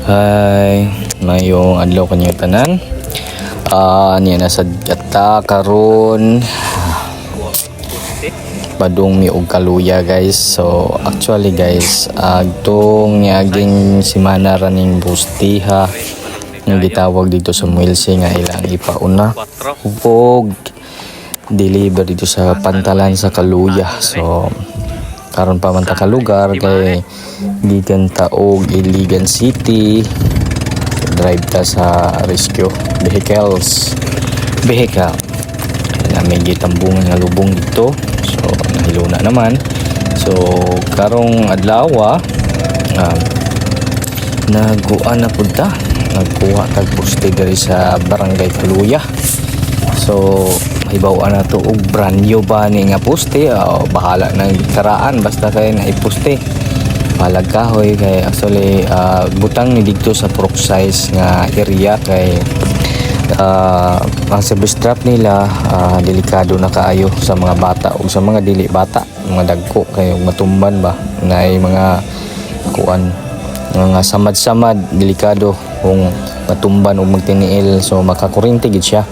Hi, mayong adlaw kanyo tanan. Niya nasa gata karon badong mi og kaluya guys. So actually guys, agtong niaging semana raning bustiha nga gitawag dito sa Muilsi nga ilang ipauna ug deliver dito sa pantalan sa kaluya. So karon pa man ta ka lugar kay gikan ta og Iligan City, drive ta sa rescue vehicle na may gitambungan nga lubong dito. So nahiluna naman. So karong adlaw naguan na pud ta, nagkuha tag poste diri sa barangay Kaluya. So hibaw na to og brand new ba ni nga poste, bahala nang karaan basta kay naiposte palag kahoy kay actually butang ni dito sa Purok size nga area kay ang service trap nila delikado na kaayo sa mga bata o sa mga dili bata, mga dagko kay matumban ba na mga kuan mga samad-samad, delikado kung matumban o magtiniil, so makakurinti gid siya.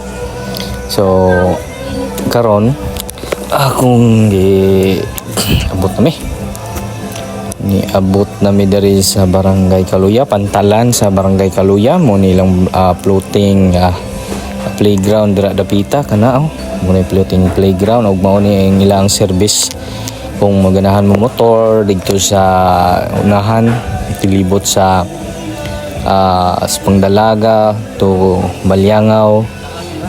So karon akong abot abot nami dari sa barangay Kaluya, pantalan sa barangay Kaluya mo nilang floating playground dira dapita kana mo ni floating playground ug mao ni ang ilang service kung maganahan mo motor dito sa unahan tilibot sa Pangdalaga to Balyangaw,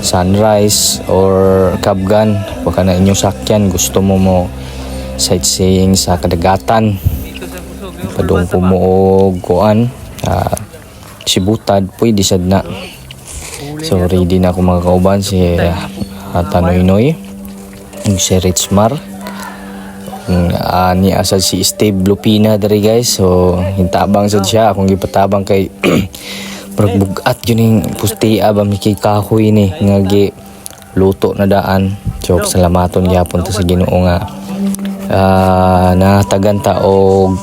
Sunrise or Kabgan, baka na inyong sakyan gusto mo sightseeing sa kadagatan padung pumuog kuan Sibutad pwede sad na. So ready na ako mga kauban si Tanoy Noy ug si Richmar ni asad si Steve Lupina dari guys. So hintabang sad siya akong gipatabang kay pagbugat yun yung pusti ba mikay kahoy ni nga gi luto na daan. So salamaton gyapon ta sa Ginoo nga natagan ta og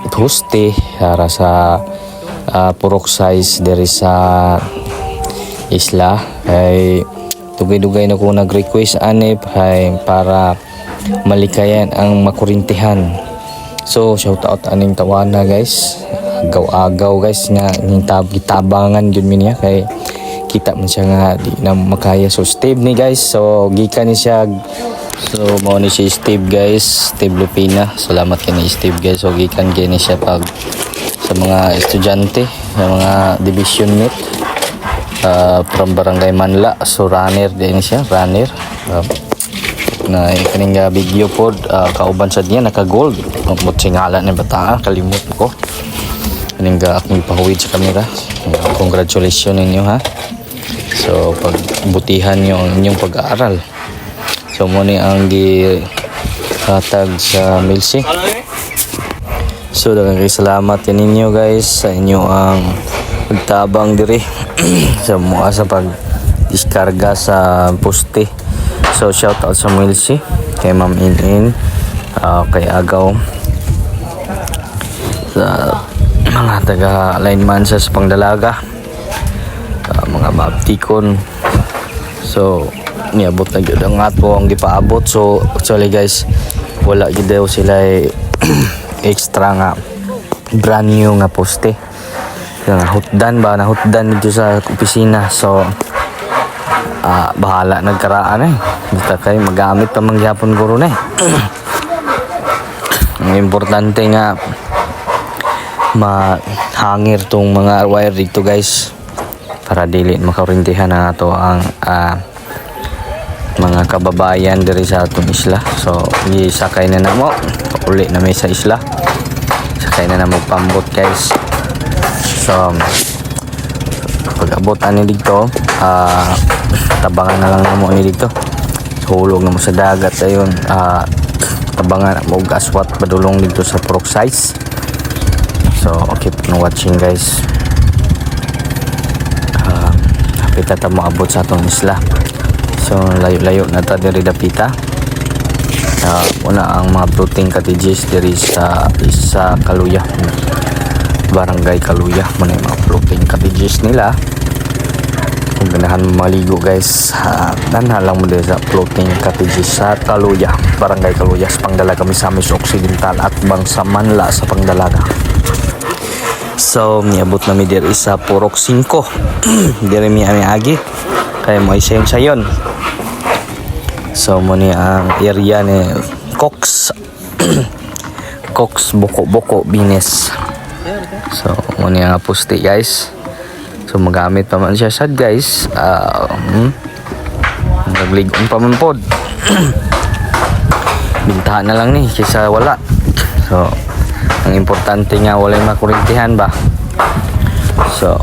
pusti para sa Purok size diri sa isla ay dugay-dugay na ko nag-request anip ay para malikayan ang makurintihan. So shout out aning tawana guys, agaw guys nga gitabangan jud mi niya kay kita man siya nga di na makaya. So Steve ni guys, so gikan ni siya. So mao ni si Steve guys, Steve Lupina. Salamat kay Steve guys. So gikan kini siya pag sa mga estudyante, sa mga division mate from Barangay Manla. So runner din siya, runner. Na kaning video pod kauban sad niya naka-gold. Mot singala ni bata, kalimot ko. Kaning akong pahuwid sa camera. Congratulations ninyo ha. So pagbutihan niyo ang inyong pag-aaral. So mo ni ang gihatag sa Milsi. So daghang salamat ninyo guys sa inyo ang pagtabang diri sa mga sa pag-diskarga sa poste. So shout out sa Milsi, kay Ma'am Inin, kay Agaw, sa mga taga lineman sa Pangdalaga, mga mabtikon. So niabot na gyud ang ato ang gipaabot. So actually guys, wala gyud daw sila extra nga brand new nga poste nga nahutdan dito sa opisina. So bahala nagkaraan basta kay magamit pa mangyapon guro na ang importante nga mahangir tong mga wire dito guys para dili makarintihan na ato ang mga kababayan diri sa atong isla. So gisakay na namo uli na may sa isla, sakay na namo pambot guys. So pag-abot ani dito tabangan na lang namo ni dito, hulog na mo sa dagat ayon. Tabangan mo og aswat padulong dito sa Purok size. So keep on watching guys. Kita ta mo abot sa atong isla. So layo-layo na ta diri dapita. Una ang mga floating cottages diri sa Kaluya. Barangay Kaluya. Muna yung mga floating cottages nila. Kung ganahan maligo guys, danhan lang mo din sa floating cottages sa Kaluya, Barangay Kaluya, sa Pangdalaga, Misamis Occidental at Bangsamanla sa Pangdalaga. So niabot na mi diri sa Purok 5 diri mi ami agi kay mo sayon. So mo ni ang area ni Cox Cox Boko Bines. So mo ni ang poste guys. So magamit pa man siya sad guys. Nagligon pa man pod. Bintahan na lang ni kaysa wala. So ang importante nga walay makurintihan ba. So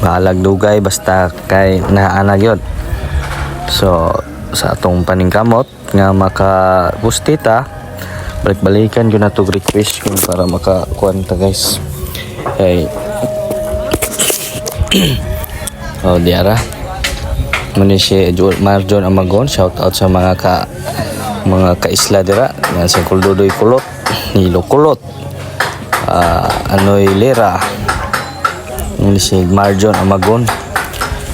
bahalag dugay basta kay naana gyud. So sa atong paningkamot nga makapustita, balik-balikan yun na to request kung para makakuan ta guys. Kay oh diara muni si Marjon Amagon, shout out sa mga kaisla dira nga si Kuldudoy Kulot, Nilo Kulot, Anoy Lera, muni si Marjon Amagon.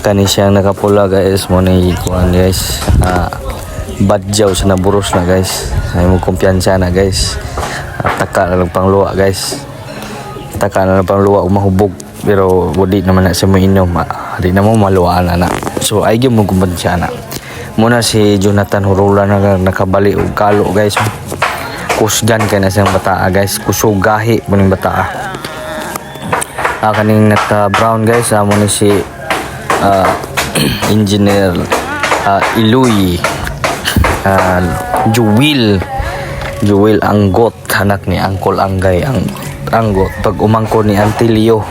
Kani siyang nakapula guys, muna kuan guys, badjaw sa naburos na guys. Ay mo kumpiyansa na guys. Taka na lang pangluwa guys. Taka na lang pangluwa umahubog. Pero wadi naman na siya mo inom. Di na mo maluwaan na. So ay gyud mo kumpiyansa na. Muna si Jonathan Hurula na nakabali og kalo guys. Kusgan kay na siyang bataa guys. Kusugahi muning bataa. Kaning naka brown guys, mo ni si Engineer Iloy Jewel Anggot, anak ni Angkol Anggay Anggot, pag umangko ni Antilio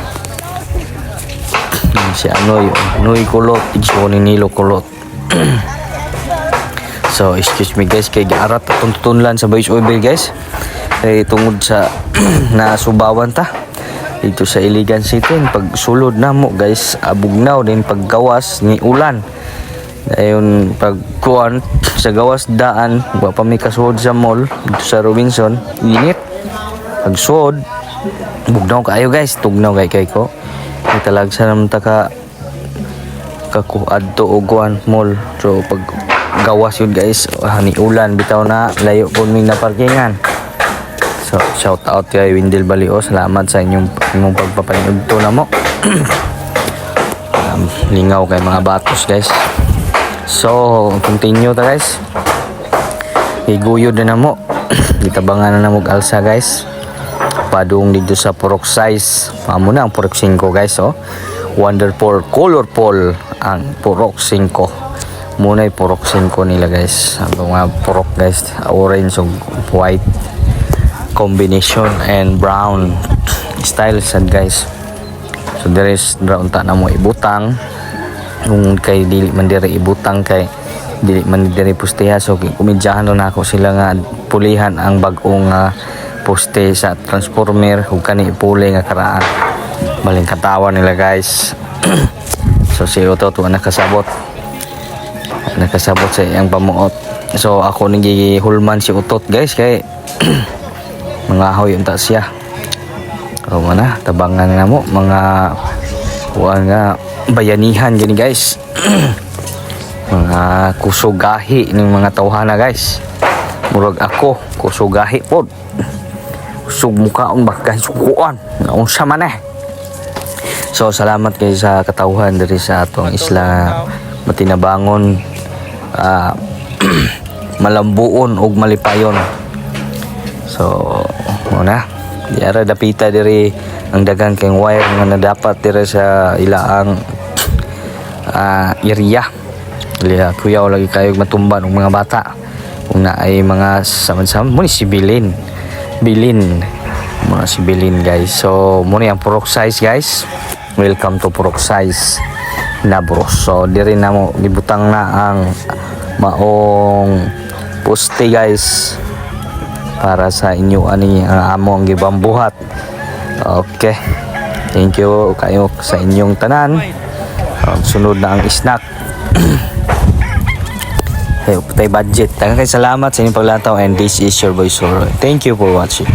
si Noy Kulot, igso ni Nilo Kulot. So excuse me guys kay giarat atong tutunlan sa voice over guys kay tungod sa nasubawan ta dito sa Iligan City. Pag sulod na mo guys, abugnaw din paggawas ni ulan. Ayun pagkuan sa gawas daan, wa pa may kasuod sa mall dito sa Robinson, init. Pag suod, bugnaw kayo guys, tugnaw kay ko. Ay talagsa naman ta kakuadto og kuan mall. So pag gawas yun guys, ni ulan bitaw na layo po may naparkingan. So shout out kay Windel Balio, salamat sa inyong pagpapanood to na mo. Lingaw kay mga batos guys. So continue ta guys, higuyod na mo. Gitabangan na mo alsa guys, padung dito sa Purok size. Amo na ang Purok 5 guys. Oh, wonderful, colorful ang Purok 5. Muna yung Purok 5 nila guys. Ang mga purok guys, orange o white combination and brown style sad guys. So there is brown ta na mo ibutang kung kay dili man diri ibutang kay dili man diri posteha. So kumidyahan na ako sila nga pulihan ang bag-ong poste sa transformer ug kani ipuli nga karaan baling katawan nila guys. So si Otto nakasabot sa iyang pamuot. So ako nagihulman si Utot guys kay mangahoy unta siya. O mana tabangan na mo mga kuan nga bayanihan gini guys. Mga kusugahi ning mga tawhana guys. Murag ako kusugahi pod. Kusog mukaon ba guys kuan. Unsa man eh. So salamat kay sa katawhan diri sa atong isla Matinabangon, Malambuon ug Malipayon. So muna diara dapita diri ang dagang kay wire nga nadapat diri sa ilaang area. Liha kuyaw lagi kayo matumban ng mga bata kung na ay mga saman-saman mo ni si Bilin mga si Bilin guys. So muna ang Purok size guys. Welcome to Purok size Nabros. So diri na mo gibutang na ang maong poste guys para sa inyo ani ang amo ang gibambuhat. Okay, thank you kayo sa inyong tanan. Sunod na ang snack. Hey, patay budget. Daghang kay salamat sa inyong paglataw and this is your voice. Thank you for watching.